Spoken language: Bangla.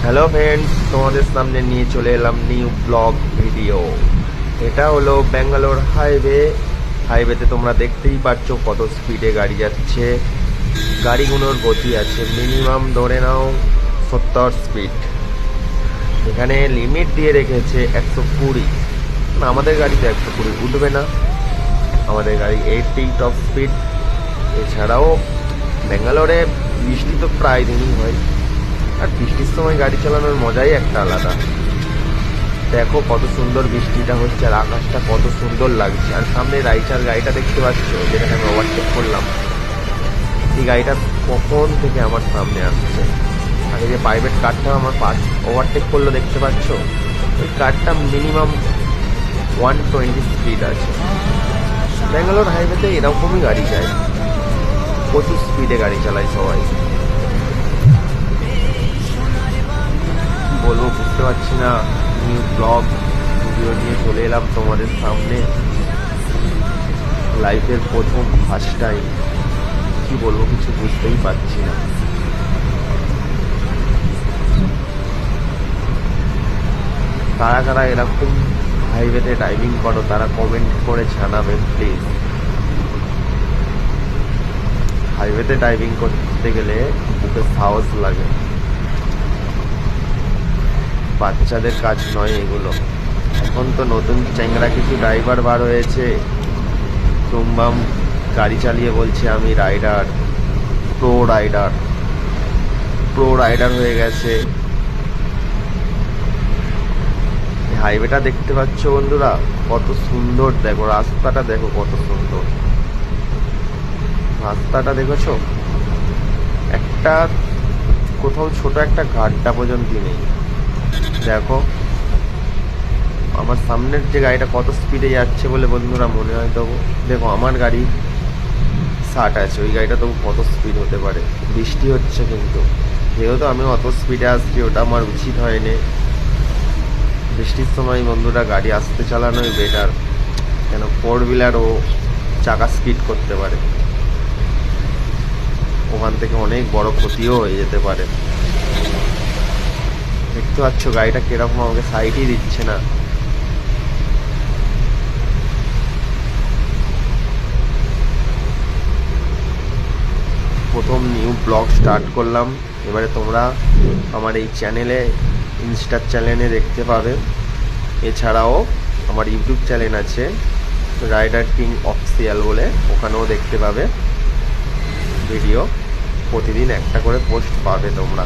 হ্যালো ফ্রেন্ডস, তোমাদের সামনে নিয়ে চলে এলাম নিউ ব্লগ ভিডিও। এটা হলো ব্যাঙ্গালোর হাইওয়েতে তোমরা দেখতেই পাচ্ছ কত স্পিডে গাড়ি যাচ্ছে। গাড়িগুলোর গতি আছে মিনিমাম ধরে নাও 70 স্পিড। এখানে লিমিট দিয়ে রেখেছে 120। আমাদের গাড়িতে 120 উঠবে না, আমাদের গাড়ি 80 টপ স্পিড। এছাড়াও ব্যাঙ্গালোরে বৃষ্টি তো প্রায় দিনই হয়, আর বৃষ্টির সময় গাড়ি চালানোর মজাই একটা আলাদা। দেখো কত সুন্দর বৃষ্টিটা হচ্ছে আর আকাশটা কত সুন্দর লাগছে। আর সামনে রাইচার গাড়িটা দেখতে পাচ্ছ, যেটাকে আমি ওভারটেক করলাম, এই গাড়িটা কখন থেকে আমার সামনে আসছে। আর এই যে প্রাইভেট কারটা আমার ওভারটেক করলো দেখতে পাচ্ছ, ওই কারটা মিনিমাম 120 স্পিড আছে। ব্যাঙ্গালোর হাইওয়েতে এরকমই গাড়ি যায়, প্রচুর স্পিডে গাড়ি চালায় সবাই। বলবো বুঝতে পারছি না। নিউ ব্লগ ভিডিও নিয়ে চলে এলাম তোমাদের সামনে, লাইফের প্রথম ফার্স্ট টাইম। কি বলবো কিছু বুঝতেই পারছি না। কারা কারা এরকম হাইওয়েতে ড্রাইভিং করো তারা কমেন্ট করে জানাবেন প্লিজ। হাইওয়েতে ড্রাইভিং করতে গেলে বুকে সাহস লাগে, বাচ্চাদের কাজ নয় এগুলো। এখন তো নতুন চ্যাংড়া কিছু ড্রাইভার বার হয়েছে, তুমবাম গাড়ি চালিয়ে বলছে আমি রাইডার, প্রো রাইডার হয়ে গেছে। হাইওয়েটা দেখতে পাচ্ছ বন্ধুরা কত সুন্দর, দেখো রাস্তাটা দেখো কত সুন্দর। রাস্তাটা দেখেছো, একটা কোথাও ছোট একটা গাড্ডা পর্যন্ত নেই। দেখো আমার সামনের যে গাড়িটা কত স্পিডে যাচ্ছে বলে বন্ধুরা মনে হয়, তবু দেখো আমার গাড়ি 60 আছে, ওই গাড়িটা তবু কত স্পিড হতে পারে। বৃষ্টি হচ্ছে কিন্তু যেহেতু আমি অত স্পিডে আসছি, ওটা আমার উচিত হয়নি। বৃষ্টির সময় বন্ধুরা গাড়ি আস্তে চালানোই বেটার, কেন 4 হুইলারও চাকা স্পিড করতে পারে, ওখান থেকে অনেক বড় ক্ষতিও হয়ে যেতে পারে। দেখতে পাচ্ছ গাড়িটা কিরকম আমাকে সাইডই দিচ্ছে না। প্রথম নিউ ব্লগ স্টার্ট করলাম, এবারে তোমরা আমার এই চ্যানেলে, ইনস্টার চ্যানেলে দেখতে পাবে। এছাড়াও আমার ইউটিউব চ্যানেল আছে রাইডার কিং অফিসিয়াল বলে, ওখানেও দেখতে পাবে ভিডিও। প্রতিদিন একটা করে পোস্ট পাবে তোমরা।